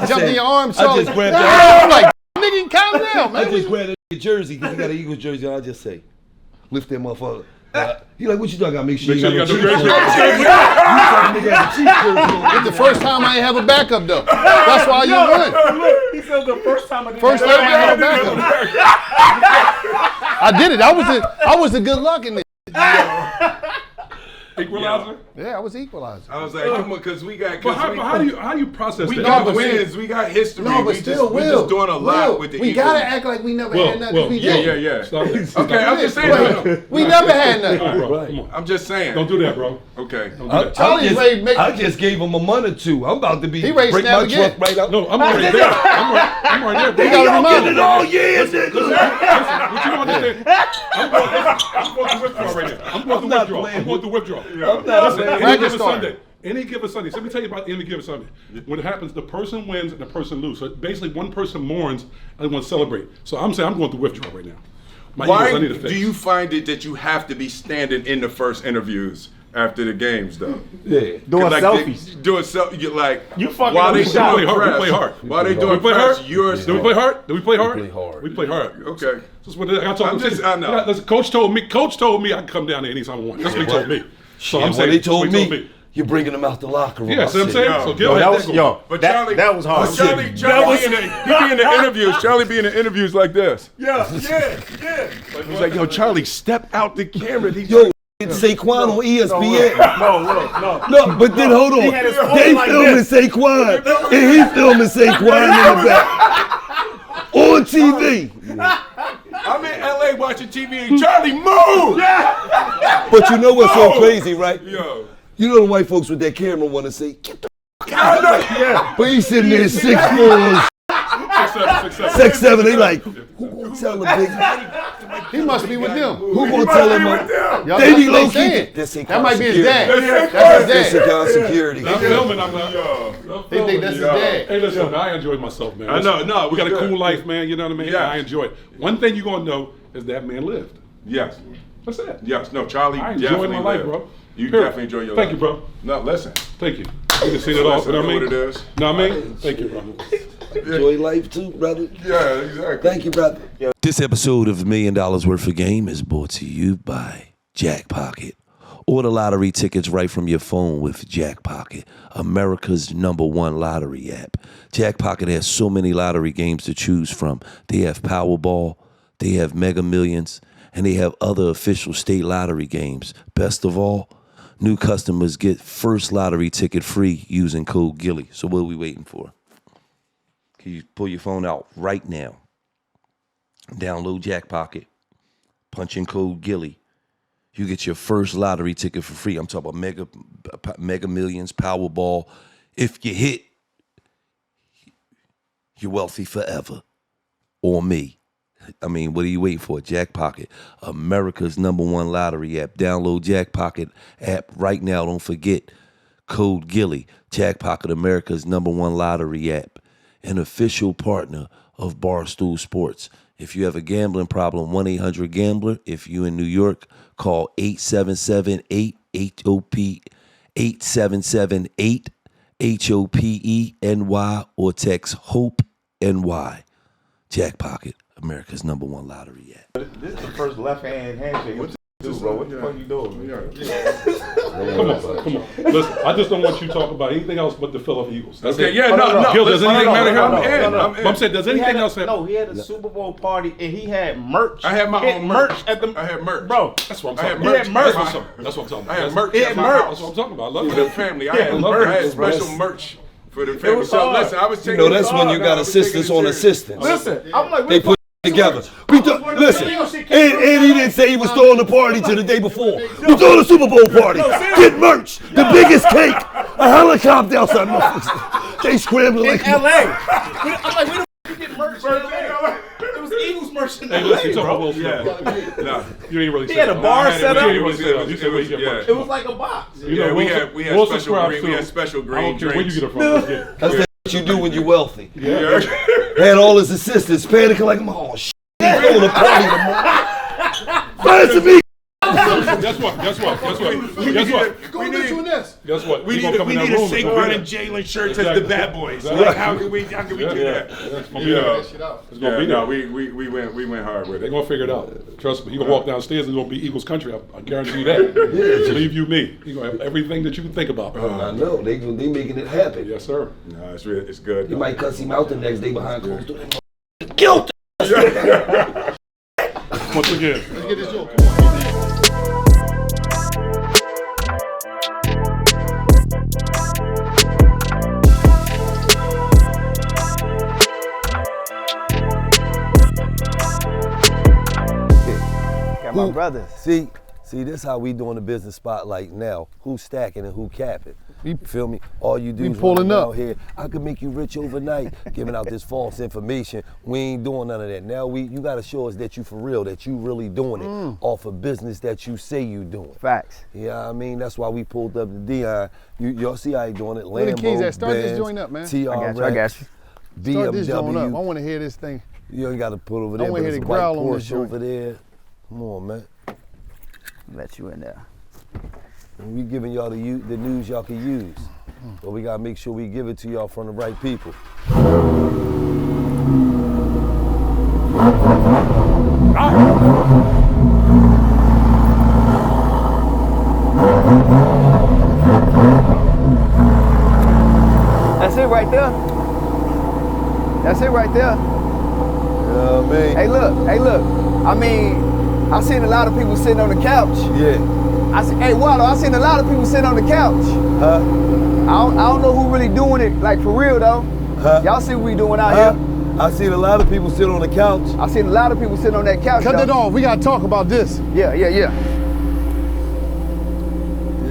S2: jumped in your arms,
S3: I
S2: Charlie.
S3: just grabbed that.
S2: I'm like, nigga, calm down,
S3: I
S2: man.
S3: just grabbed that jersey because he got an Eagles jersey, and I just say, lift that motherfucker. He like, what you talking about? Make sure you got no Chiefs jersey.
S2: It's the first time I ain't have a backup though. That's why you won.
S6: He said the first time I did
S2: First time I had a backup. I did it. I was the good luck in this.
S5: Equalizer?
S2: Yeah, I was equalizer.
S1: I was like, come on, because we got.
S5: But how do you process
S1: We
S5: that?
S1: got wins, we got history.
S2: No, but still,
S1: we're just doing a lot with the
S2: we
S1: Eagles.
S2: gotta act like we never had nothing.
S1: Yeah.
S5: Stop it.
S1: Okay, I'm just saying.
S2: We never had
S5: All right,
S2: nothing.
S5: bro. Come on.
S1: I'm just saying.
S5: Don't do that, bro.
S1: Okay.
S5: Don't do that.
S2: Charlie's ready to make.
S3: I just gave him a month or two. I'm about to be
S2: He ready to
S3: break
S2: snap
S3: my
S2: again.
S3: truck right out.
S5: No, I'm already there. I'm already there.
S2: He gotta remind
S3: Get it
S2: him.
S3: all, yeah, nigga.
S5: What you don't understand? I'm going to withdraw right now. I'm going to withdraw.
S2: Bracket starter.
S5: Any given Sunday. So let me tell you about any given Sunday. When it happens, the person wins and the person loses. So basically, one person mourns and one celebrate. So I'm saying I'm going to withdraw right now. My
S1: Why
S5: Eagles, I need to fix.
S1: do you find it that you have to be standing in the first interviews after the games, though?
S3: Yeah.
S6: Doing
S1: Like,
S6: selfies.
S1: Doing selfies. You like
S6: You fucking
S1: while
S6: up
S1: they
S6: the shot.
S1: doing
S5: We play
S1: press.
S5: hard.
S1: While they
S5: Do
S1: doing
S5: we play
S1: press,
S5: hard?
S1: you're
S5: Do we play hard? Do we play hard?
S3: play hard.
S5: We play hard.
S1: Okay.
S5: That's what I told
S1: I'm
S5: him.
S1: just- I know.
S5: Listen, Coach told me I can come down there anytime I want. That's what he told me. So I'm
S3: And
S5: saying
S3: when they told
S5: that's what he
S3: me, you're bringing them out the locker room.
S5: Yeah, see what I'm
S3: I said,
S5: saying? So
S1: Yo,
S5: Gil had that going.
S1: But Charlie,
S6: that was hard.
S1: Charlie be in the interviews. Charlie be in the interviews like this.
S6: Yeah.
S1: He's like, yo, Charlie, step out the camera.
S3: Yo, it's Saquon on ESPN.
S6: No.
S3: No, but then hold on.
S6: He had his phone
S3: They
S6: like
S3: filming
S6: this.
S3: Saquon, and he filming Saquon in the back. On TV.
S1: I'm in LA watching TV and Charlie, move!
S3: But you know what's so crazy, right?
S1: Yo.
S3: You know the white folks with that camera want to say, get the
S1: I know.
S3: but he's sitting there 6'4", 6'7", they like, who gonna tell the big?
S2: He must be with them.
S3: Who gonna tell him? They be low key.
S2: That might be his dad. That's his dad.
S3: That's security.
S5: I'm filming. I'm like,
S2: They think that's his dad.
S5: Hey, listen, I enjoyed myself, man.
S1: I know, no,
S5: we got a
S1: good.
S5: cool life, man. You know what I mean?
S1: Yeah.
S5: I enjoy it. One thing you're gonna know is that man lived.
S1: Yes.
S5: That's it.
S1: Yes. No, Charlie.
S5: I enjoyed
S1: definitely
S5: my life,
S1: lived.
S5: bro.
S1: You
S5: Period.
S1: definitely enjoy your
S5: Thank
S1: life.
S5: you, bro.
S1: No, listen.
S5: Thank you. You can see it all.
S1: Listen,
S5: You know what I
S1: what
S5: mean?
S1: it is.
S5: Know what I mean? Thank you, bro.
S3: Enjoy life too, brother.
S1: Yeah, exactly.
S3: Thank you, brother.
S4: This episode of $1 Million Worth of Game is brought to you by Jackpocket. Order lottery tickets right from your phone with Jackpocket, America's #1 lottery app. Jackpocket has so many lottery games to choose from. They have Powerball, they have Mega Millions, and they have other official state lottery games. Best of all, new customers get first lottery ticket free using code GILLY. So what are we waiting for? Can you pull your phone out right now? Download Jackpocket, punch in code GILLY. You get your first lottery ticket for free. I'm talking about Mega Millions, Powerball. If you hit, you're wealthy forever. Or me. I mean, what are you waiting for? Jackpocket, America's #1 lottery app. Download Jackpocket app right now. Don't forget, code GILLY. Jackpocket, America's #1 lottery app. An official partner of Barstool Sports. If you have a gambling problem, 1-800-GAMBLER. If you in New York, call 877-8-HOP, 877-8-HOPENY, or text HOPE-NY. Jackpocket, America's #1 lottery app.
S6: This is the first left-hand handshake. What you do, bro? What the fuck you doing, man?
S5: Come on. Listen, I just don't want you to talk about anything else but the Philadelphia Eagles. That's
S1: Okay,
S5: it.
S1: yeah, no.
S5: Gil, does anything matter here?
S6: No.
S5: I'm saying, does anything else happen?
S6: No, he had a Super Bowl party and he had merch.
S1: I had my own merch.
S6: at the.
S1: I had merch.
S6: Bro,
S5: That's what I'm
S1: I had
S5: talking about.
S1: merch.
S5: That's what I'm talking about.
S1: I had merch
S6: He
S1: at
S6: had
S1: my
S6: merch.
S5: That's
S1: house
S5: what I'm talking about. I love
S1: for the
S5: it.
S1: family. I
S6: Yeah,
S1: had
S6: merch,
S1: I had
S3: bro.
S1: special merch for the family.
S6: was
S1: So
S6: hard.
S1: listen, I was taking.
S3: You know, that's when you
S1: I
S3: got
S1: was taking
S3: assistants
S1: it
S3: on
S1: serious.
S3: assistants.
S6: listen, I'm like,
S3: They put together. Listen, and he didn't say he was throwing the party to the day before. We throwing a Super Bowl party. Get merch. The biggest cake. A helicopter outside motherfuckers. They scrambling
S6: in
S3: like
S6: LA. I'm like, we don't get merch in LA. It was Eagles merch in
S5: Hey,
S6: LA,
S5: listen, you talking
S6: bro.
S5: about Will Smith.
S1: No.
S5: You ain't really
S6: He
S5: say
S6: had a
S5: that.
S6: bar set up.
S5: You ain't really say that. You said where you get merch.
S6: It was like a box.
S5: You know,
S1: Yeah, we
S5: Will
S1: had
S5: Will
S1: special
S5: subscribes
S1: green.
S5: to-
S1: We had special
S5: I
S1: green
S5: don't care where you
S1: drinks.
S5: get it from. Let's get it.
S3: That's what you do when you're wealthy.
S1: Yeah.
S3: Had all his assistants panicking like, oh shit, he's throwing a party tomorrow. Fancy me.
S5: Guess what?
S1: We
S2: Go
S1: need-
S2: into this.
S5: Guess what?
S1: We
S5: You gonna
S1: need
S5: come
S1: we
S5: in that
S1: need a
S5: room and
S1: Saquon
S5: go
S1: and Jalen shirts as
S5: Exactly.
S1: the bad boys.
S5: Exactly.
S1: Like how can we do
S5: Yeah,
S1: that?
S5: it's gonna be
S1: You
S5: there.
S1: know.
S5: It's gonna
S1: Yeah,
S5: be
S1: no,
S5: there.
S1: we went hard with
S5: They're
S1: it.
S5: gonna figure it out. Trust me. You gonna walk downstairs and it's gonna be Eagles country. I guarantee you that. Believe you me. You gonna have everything that you can think about.
S3: I know, they making it happen.
S5: Yes, sir.
S1: No, it's good.
S3: He might cuss him out the next day behind closed doors. Guilty.
S5: Once again.
S2: Let's get this joke.
S7: Got my brothers.
S3: See, this how we doing the business spotlight now. Who's stacking and who capping? You feel me? All you do
S2: we
S3: is
S2: pulling
S3: run around
S2: up.
S3: here. I could make you rich overnight, giving out this false information. We ain't doing none of that. Now you gotta show us that you for real, that you really doing it off of business that you say you doing.
S7: Facts.
S3: Yeah, I mean that's why we pulled up the Dion. Y'all see how he doing it.
S2: Where the
S3: Lambo,
S2: keys at? Start this
S3: Benz,
S2: joint up, man.
S3: TR
S7: I got you.
S3: BMW.
S2: Start this joint up. I want to hear this thing.
S3: You ain't got to put over
S2: I
S3: there,
S2: wanna
S3: but
S2: hear
S3: it's a
S2: the
S3: white
S2: growl on this
S3: Porsche
S2: joint.
S3: over there. Come on, man.
S7: Let you in there.
S3: And we giving y'all the news y'all can use. But we gotta make sure we give it to y'all from the right people.
S7: That's it right there. That's it right there.
S3: You know what I mean?
S7: Hey look. I mean, I seen a lot of people sitting on the couch.
S3: Yeah.
S7: Hey Waldo, I seen a lot of people sitting on the couch.
S3: Huh?
S7: I don't know who really doing it like for real though.
S3: Huh?
S7: Y'all see what we doing out
S3: Huh?
S7: here?
S3: I seen a lot of people sit on the couch.
S7: I seen a lot of people sitting on that couch.
S2: Cut
S7: though.
S2: it off. We got to talk about this.
S7: Yeah.
S3: You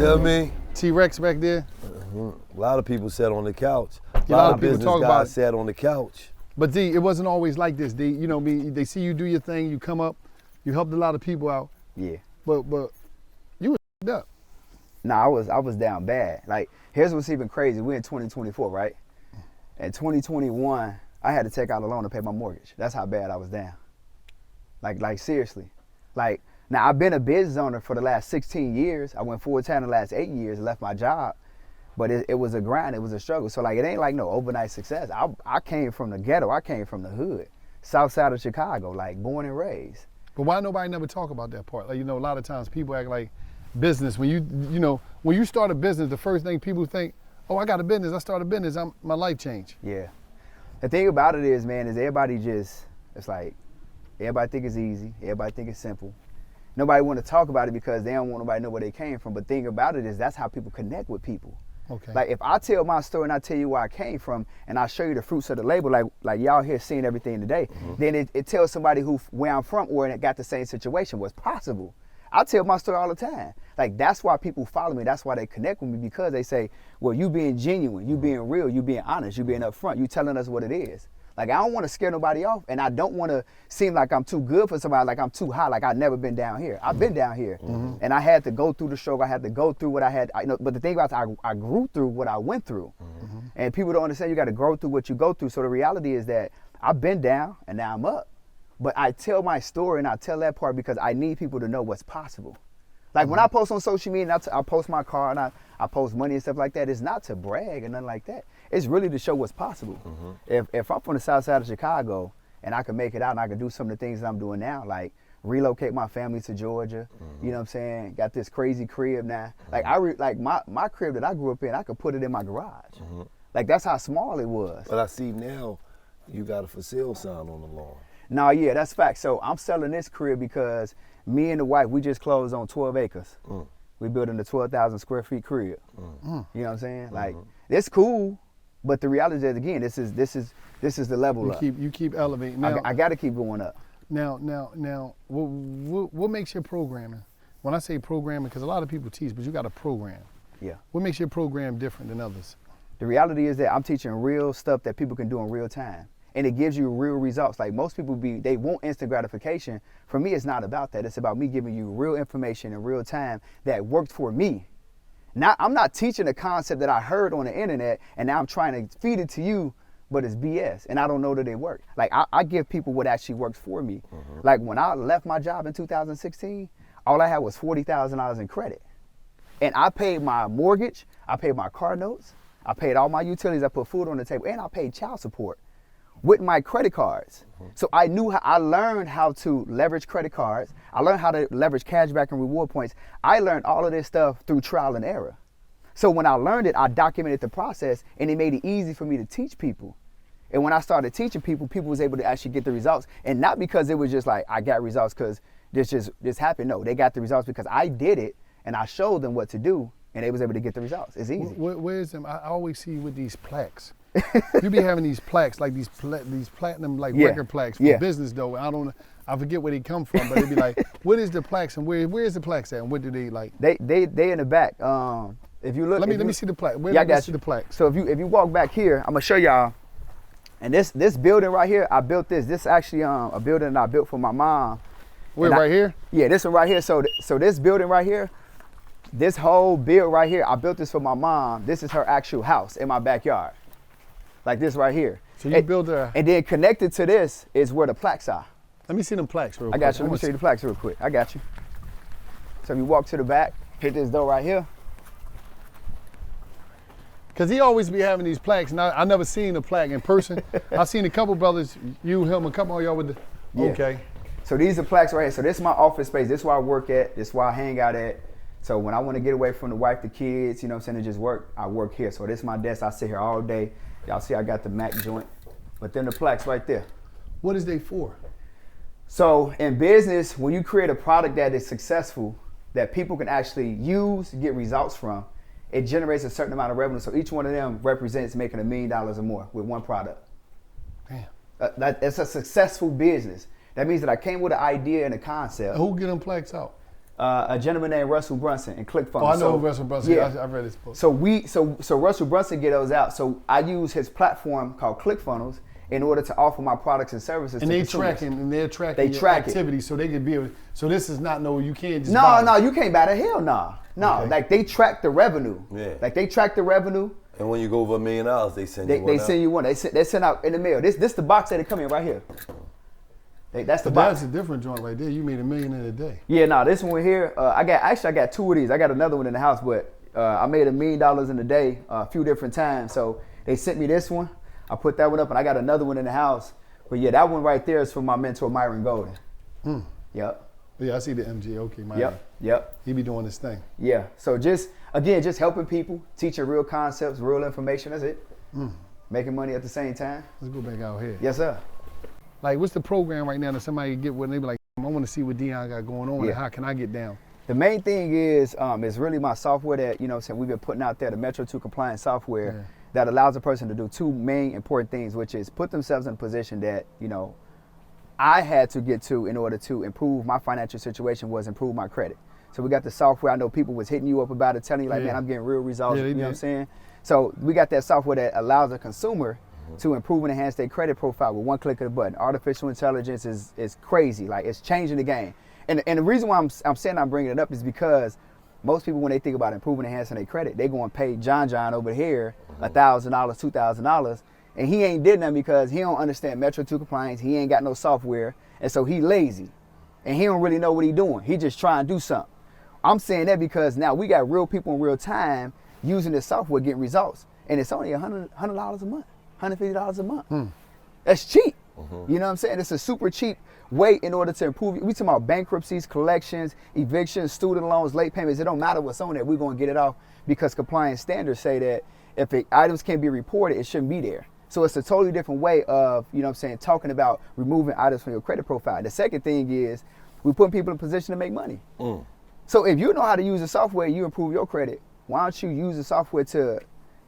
S3: know what I mean?
S2: T-Rex back there.
S3: A lot of people sat on the couch. A
S2: lot
S3: lot
S2: of
S3: of
S2: people
S3: business
S2: talk about
S3: guys
S2: it.
S3: sat on the couch.
S2: But D, it wasn't always like this, D. You know, they see you do your thing, you come up, you helped a lot of people out.
S7: Yeah.
S2: But you was up.
S7: Nah, I was down bad. Like, here's what's even crazy. We're in 2024, right? In 2021, I had to take out a loan to pay my mortgage. That's how bad I was down. Like seriously. Like, now I've been a business owner for the last 16 years. I went full time the last 8 years, left my job. But it was a grind, it was a struggle. So like, it ain't like no overnight success. I came from the ghetto, I came from the hood, south side of Chicago, like born and raised.
S2: But why nobody never talk about that part? Like, you know, a lot of times people act like business. When when you start a business, the first thing people think, oh, I got a business, I started a business, my life changed.
S7: Yeah. The thing about it is, man, is everybody it's like, everybody think it's easy, everybody think it's simple. Nobody want to talk about it because they don't want nobody to know where they came from. But the thing about it is that's how people connect with people.
S2: Okay.
S7: Like if I tell my story and I tell you where I came from and I show you the fruits of the labor, like y'all here seeing everything today, then it tells somebody where I'm from or it got the same situation what's possible. I tell my story all the time. Like that's why people follow me. That's why they connect with me because they say, well, you being genuine, you being real, you being honest, you being upfront, you telling us what it is. Like I don't want to scare nobody off and I don't want to seem like I'm too good for somebody, like I'm too high, like I've never been down here. I've been down here and I had to go through the struggle. I had to go through what I had. But the thing about it, I grew through what I went through. And people don't understand you got to grow through what you go through. So the reality is that I've been down and now I'm up. But I tell my story and I tell that part because I need people to know what's possible. Like when I post on social media and I post my car and I post money and stuff like that, it's not to brag or nothing like that. It's really to show what's possible. If I'm from the south side of Chicago and I can make it out and I can do some of the things that I'm doing now, like relocate my family to Georgia, you know what I'm saying? Got this crazy crib now. Like my crib that I grew up in, I could put it in my garage. Like that's how small it was.
S3: But I see now you got a for sale sign on the lawn.
S7: No, yeah, that's fact. So I'm selling this crib because me and the wife, we just closed on 12 acres. We building a 12,000 square feet crib. You know what I'm saying? Like, it's cool, but the reality is, again, this is the level up.
S2: You keep elevating. Now,
S7: I got to keep going up.
S2: Now, what makes your programming? When I say programming, because a lot of people teach, but you got a program.
S7: Yeah.
S2: What makes your program different than others?
S7: The reality is that I'm teaching real stuff that people can do in real time. And it gives you real results. Like most people they want instant gratification. For me, it's not about that. It's about me giving you real information in real time that worked for me. Now, I'm not teaching a concept that I heard on the internet and now I'm trying to feed it to you, but it's BS and I don't know that it worked. Like I give people what actually works for me. Like when I left my job in 2016, all I had was $40,000 in credit. And I paid my mortgage, I paid my car notes, I paid all my utilities, I put food on the table, and I paid child support with my credit cards. So I learned how to leverage credit cards. I learned how to leverage cashback and reward points. I learned all of this stuff through trial and error. So when I learned it, I documented the process and it made it easy for me to teach people. And when I started teaching people, people was able to actually get the results. And not because it was just like, I got results because this happened. No, they got the results because I did it and I showed them what to do and they was able to get the results. It's easy.
S2: Where's them? I always see you with these plaques. You be having these plaques, like these platinum like record plaques for business though. I forget where they come from, but they be like, what is the plaques and where's the plaques at and what do they like?
S7: They in the back. If you look,
S2: let me see the plaque.
S7: I got you.
S2: The plaque.
S7: So if you walk back here, I'm gonna show y'all. And this building right here, I built this. This is actually a building that I built for my mom.
S2: Where right here?
S7: Yeah, this one right here. So this building right here, this whole build right here, I built this for my mom. This is her actual house in my backyard. Like this right here.
S2: So you build a...
S7: And then connected to this is where the plaques are.
S2: Let me see them plaques real quick.
S7: I got you. Let me show you the plaques real quick. I got you. So if you walk to the back, hit this door right here.
S2: Because he always be having these plaques, and I never seen a plaque in person. I've seen a couple brothers, you, him, a couple of y'all with the...
S7: Yeah.
S2: Okay.
S7: So these are plaques right here. So this is my office space. This is where I work at. This is where I hang out at. So when I want to get away from the wife, the kids, you know what I'm saying, to just work, I work here. So this is my desk. I sit here all day. Y'all see I got the Mac joint. But then the plaques right there.
S2: What is they for?
S7: So in business, when you create a product that is successful, that people can actually use, get results from, it generates a certain amount of revenue. So each one of them represents making $1 million or more with one product.
S2: Damn.
S7: That's a successful business. That means that I came with an idea and a concept.
S2: Who get them plaques out?
S7: A gentleman named Russell Brunson and ClickFunnels.
S2: Oh, I know Russell Brunson. Yeah. I read his book.
S7: So Russell Brunson get those out. So I use his platform called ClickFunnels, in order to offer my products and services
S2: And
S7: to
S2: they're
S7: consumers.
S2: tracking your
S7: track
S2: activity, so they can be able. So this is not you can't just.
S7: No, you can't buy that. Hell no.
S2: Okay.
S7: Like they track the revenue.
S3: Yeah.
S7: Like they track the revenue.
S3: And when you go over $1 million, they send you one.
S7: They send you one. They send out in the mail. This the box that it come in right here. That's the box.
S2: That's a different joint right there. You made $1 million in a day.
S7: Yeah, no, this one here. I got 2 of these. I got another one in the house, but I made $1 million in a day a few different times. So they sent me this one. I put that one up, and I got another one in the house. But yeah, that one right there is from my mentor Myron Golden. Yep.
S2: Yeah, I see the MG. Okay, Myron.
S7: Yep.
S2: He be doing this thing.
S7: Yeah. So just helping people, teaching real concepts, real information. That's it. Making money at the same time.
S2: Let's go back out here.
S7: Yes, sir.
S2: Like, what's the program right now that somebody can get with and they be like, I want to see what Dion got going on and how can I get down?
S7: The main thing is really my software that, we've been putting out there, the Metro 2 compliance software that allows a person to do 2 main important things, which is put themselves in a position that, I had to get to in order to improve my financial situation was improve my credit. So we got the software. I know people was hitting you up about it, telling you like, man, I'm getting real results, you know what I'm saying? So we got that software that allows a consumer to improve and enhance their credit profile with one click of the button. Artificial intelligence is crazy. Like, it's changing the game. And the reason why I'm saying I'm bringing it up is because most people, when they think about improving and enhancing their credit, they go and pay John over here $1,000, $2,000, and he ain't did nothing because he don't understand Metro 2 compliance. He ain't got no software, and so he lazy, and he don't really know what he doing. He just trying to do something. I'm saying that because now we got real people in real time using this software, getting results, and it's only $100 a month, $150 a month. That's cheap. You know what I'm saying? It's a super cheap way in order to improve. We talking about bankruptcies, collections, evictions, student loans, late payments. It don't matter what's on there. We're going to get it off because compliance standards say that if items can't be reported, it shouldn't be there. So it's a totally different way of, talking about removing items from your credit profile. The second thing is we put people in a position to make money. So if you know how to use the software, you improve your credit. Why don't you use the software to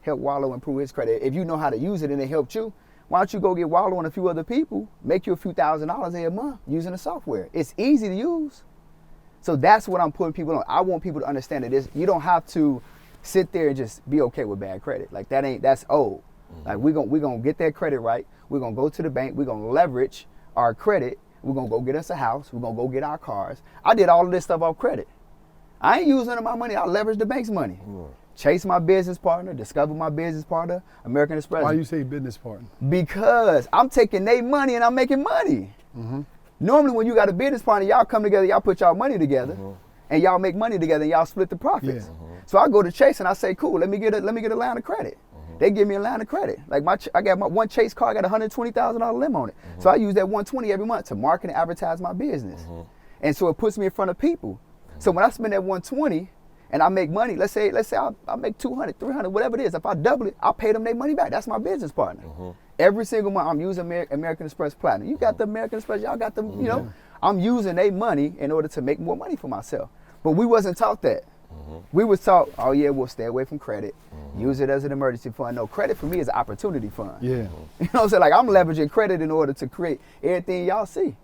S7: help Wallow improve his credit? If you know how to use it and it helped you, why don't you go get Wallow and a few other people, make you a few $1,000s a month using the software? It's easy to use. So that's what I'm putting people on. I want people to understand that you don't have to sit there and just be okay with bad credit. Like that's old. Like we're gonna get that credit right. We're gonna go to the bank. We're gonna leverage our credit. We're gonna go get us a house. We're gonna go get our cars. I did all of this stuff off credit. I ain't using none of my money. I leveraged the bank's money. Chase my business partner, discover my business partner, American Express.
S2: Why you say business partner?
S7: Because I'm taking their money and I'm making money. Normally when you got a business partner, y'all come together, y'all put y'all money together, and y'all make money together and y'all split the profits. So I go to Chase and I say, cool, let me get a line of credit. They give me a line of credit. Like I got my one Chase card, I got $120,000 limit on it. So I use that $120 every month to market and advertise my business. And so it puts me in front of people. So when I spend that $120 and I make money, let's say I make $200, $300, whatever it is. If I double it, I'll pay them their money back. That's my business partner. Every single month, I'm using American Express Platinum. You got the American Express, y'all got them, I'm using their money in order to make more money for myself. But we wasn't taught that. We was taught, oh yeah, we'll stay away from credit. Use it as an emergency fund. No, credit for me is an opportunity fund. You know what I'm saying? Like I'm leveraging credit in order to create everything y'all see.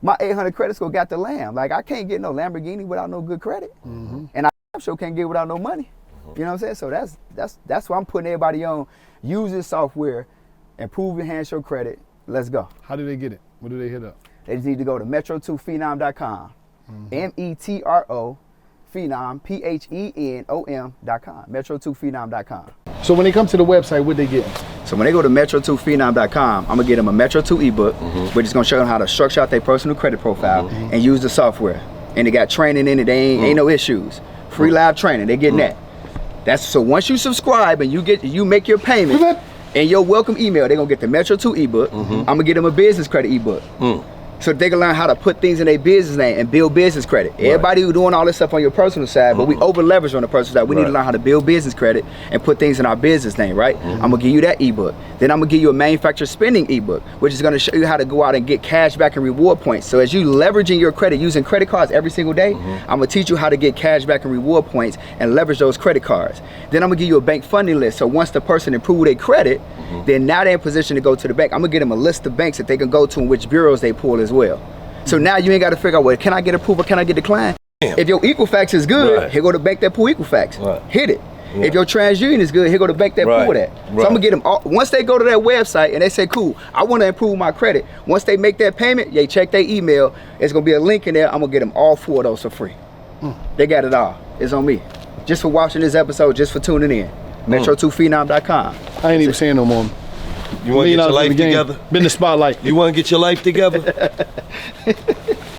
S7: My 800 credit score got the lamb. Like I can't get no Lamborghini without no good credit. And I sure can't get it without no money. You know what I'm saying? So that's why I'm putting everybody on. Use this software, improve, enhance your credit. Let's go.
S2: How do they get it? What do they hit up?
S7: They just need to go to metro2phenom.com. METRO Phenom, PHENOM.com. Metro2phenom.com.
S2: So when they come to the website, what they get?
S7: So when they go to metro2phenom.com, I'm gonna get them a Metro 2 ebook, which is gonna show them how to structure out their personal credit profile and use the software. And they got training in it. They ain't no issues. Free live training. They getting that. That's so once you subscribe and you make your payment and your welcome email, they're gonna get the Metro 2 ebook. I'm gonna get them a business credit ebook. So they can learn how to put things in their business name and build business credit. Everybody who doing all this stuff on your personal side, but we over leverage on the personal side. We need to learn how to build business credit and put things in our business name, right? I'm gonna give you that ebook. Then I'm gonna give you a manufacturer spending ebook, which is gonna show you how to go out and get cash back and reward points. So as you leveraging your credit using credit cards every single day, I'm gonna teach you how to get cash back and reward points and leverage those credit cards. Then I'm gonna give you a bank funding list. So once the person improves their credit, then now they're in position to go to the bank. I'm gonna get them a list of banks that they can go to and which bureaus they pull as well. So now you ain't got to figure out, well, can I get approval? Can I get declined? If your Equifax is good, here go the bank that pull Equifax. Hit it. If your TransUnion is good, here go the bank that pull that. So I'm gonna get them all. Once they go to that website and they say, cool, I want to improve my credit. Once they make that payment, they check their email. It's gonna be a link in there. I'm gonna get them all 4 of those for free. They got it all. It's on me. Just for watching this episode, just for tuning in. Metro2phenom.com.
S2: I ain't even saying no more.
S4: You want to get your life together?
S2: Been the spotlight.
S4: You want to get your life together?